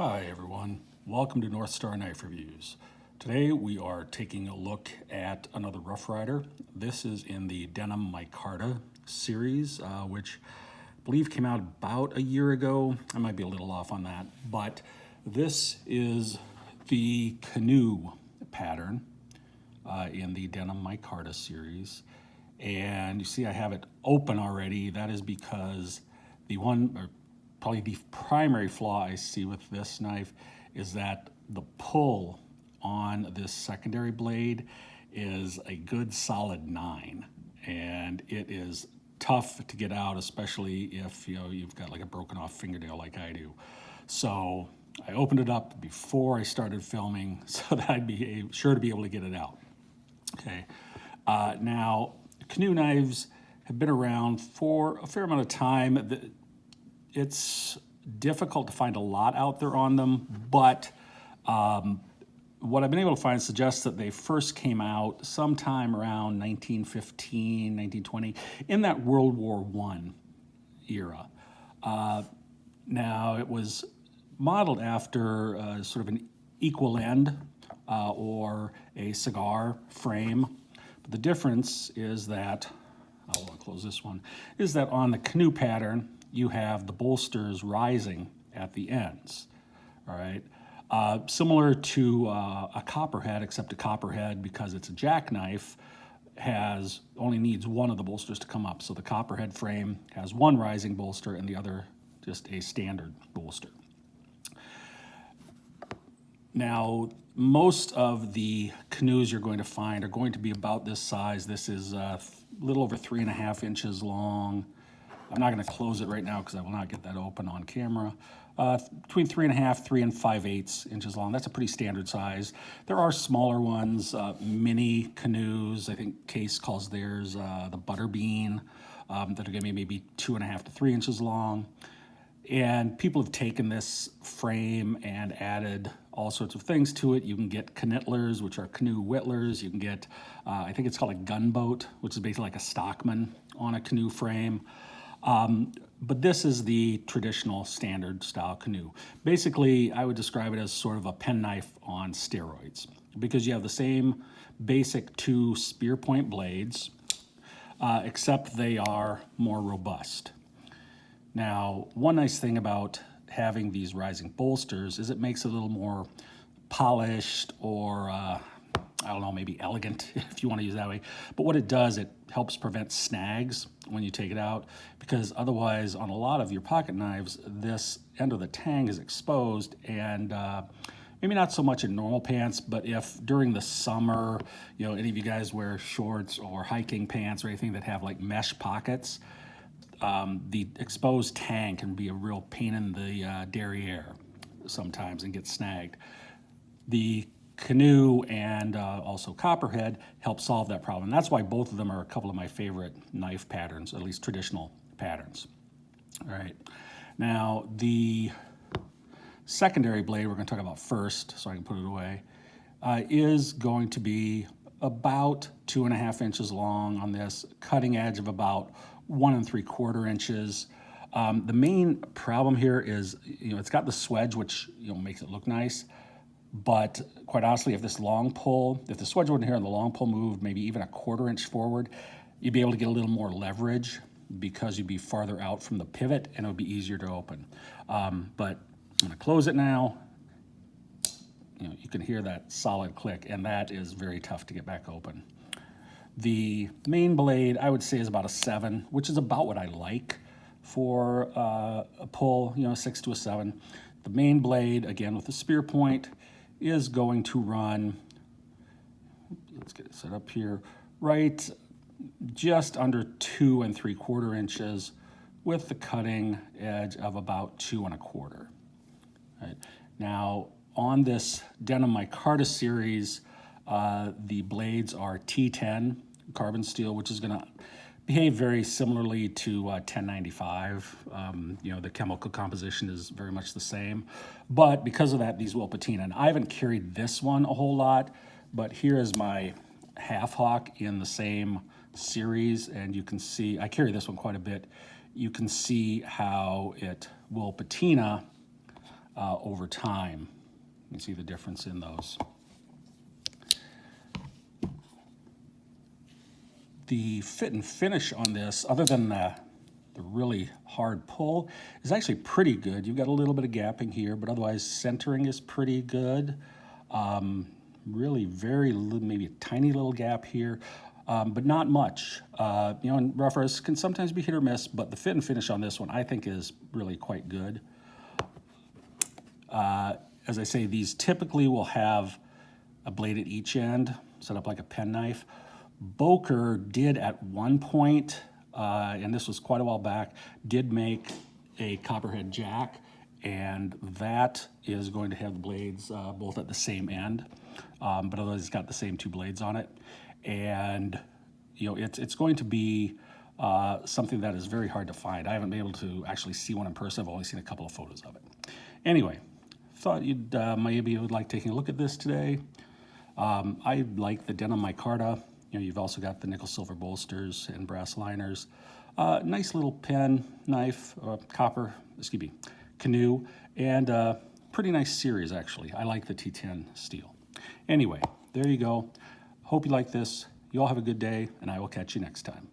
Hi everyone, welcome to North Star Knife Reviews. Today we are taking a look at another Rough Rider. This is in the Denim micarta series, which I believe came out about a year ago. I might be a little off on that, but this is the Canoe pattern in the Denim micarta series. And you see I have it open already. That is because probably the primary flaw I see with this knife is that the pull on this secondary blade is a good solid 9, and it is tough to get out, especially if you've got like a broken off fingernail like I do. So I opened it up before I started filming so that I'd be sure to be able to get it out. Okay, now Canoe knives have been around for a fair amount of time. It's difficult to find a lot out there on them, but what I've been able to find suggests that they first came out sometime around 1915, 1920, in that World War I era. Now, it was modeled after sort of an equal end or a cigar frame. But the difference is that, I'll close this one, is that on the Canoe pattern, you have the bolsters rising at the ends, all right? Similar to a copperhead, except a copperhead, because it's a jackknife, only needs one of the bolsters to come up. So the copperhead frame has one rising bolster and the other just a standard bolster. Now, most of the canoes you're going to find are going to be about this size. This is a little over 3.5 inches long. I'm not going to close it right now because I will not get that open on camera. Between 3.5, 3 and 5/8 inches long. That's a pretty standard size. There are smaller ones, mini canoes. I think Case calls theirs the Butterbean, that are going to be maybe 2.5 to 3 inches long. And people have taken this frame and added all sorts of things to it. You can get knittlers, which are canoe whittlers. You can get, I think it's called a gunboat, which is basically like a Stockman on a canoe frame. But this is the traditional standard style canoe. Basically, I would describe it as sort of a penknife on steroids, because you have the same basic 2 spear point blades, except they are more robust. Now, one nice thing about having these rising bolsters is it makes it a little more polished, or I don't know, maybe elegant, if you want to use it that way. But what it does, it helps prevent snags when you take it out, because otherwise on a lot of your pocket knives, this end of the tang is exposed, and maybe not so much in normal pants, but if during the summer, any of you guys wear shorts or hiking pants or anything that have like mesh pockets, the exposed tang can be a real pain in the derriere sometimes and get snagged. The Canoe and also Copperhead help solve that problem. That's why both of them are a couple of my favorite knife patterns, at least traditional patterns. All right. Now, the secondary blade we're going to talk about first, so I can put it away, is going to be about 2.5 inches long on this, cutting edge of about 1 3/4 inches. The main problem here is, it's got the swedge, which makes it look nice. But quite honestly, if the swedge wasn't here and the long pull moved maybe even 1/4 inch forward, you'd be able to get a little more leverage because you'd be farther out from the pivot and it would be easier to open. But I'm going to close it now. You can hear that solid click, and that is very tough to get back open. The main blade, I would say, is about a 7, which is about what I like for a pull, 6 to a 7. The main blade, again with the spear point, is going to run, let's get it set up here, right just under 2 3/4 inches with the cutting edge of about 2 1/4. Right. Now, on this Denim micarta series, the blades are T10 carbon steel, which is going to behave very similarly to 1095. The chemical composition is very much the same, but because of that, these will patina. And I haven't carried this one a whole lot, but here is my half hawk in the same series, and you can see I carry this one quite a bit. You can see how it will patina over time. You can see the difference in those. The fit and finish on this, other than the really hard pull, is actually pretty good. You've got a little bit of gapping here, but otherwise centering is pretty good. Really very, maybe a tiny little gap here, but not much. You know, and roughness can sometimes be hit or miss, but the fit and finish on this one I think is really quite good. As I say, these typically will have a blade at each end, set up like a penknife. Boker did at one point, and this was quite a while back, did make a copperhead jack, and that is going to have the blades both at the same end, but otherwise it's got the same two blades on it. And you know, it's going to be something that is very hard to find. I haven't been able to actually see one in person. I've only seen a couple of photos of it. Anyway, thought you'd maybe you would like taking a look at this today. I like the Denim micarta. You know, you've also got the nickel silver bolsters and brass liners. Nice little pen, knife, Canoe, and pretty nice series actually. I like the T10 steel. Anyway, there you go. Hope you like this. You all have a good day, and I will catch you next time.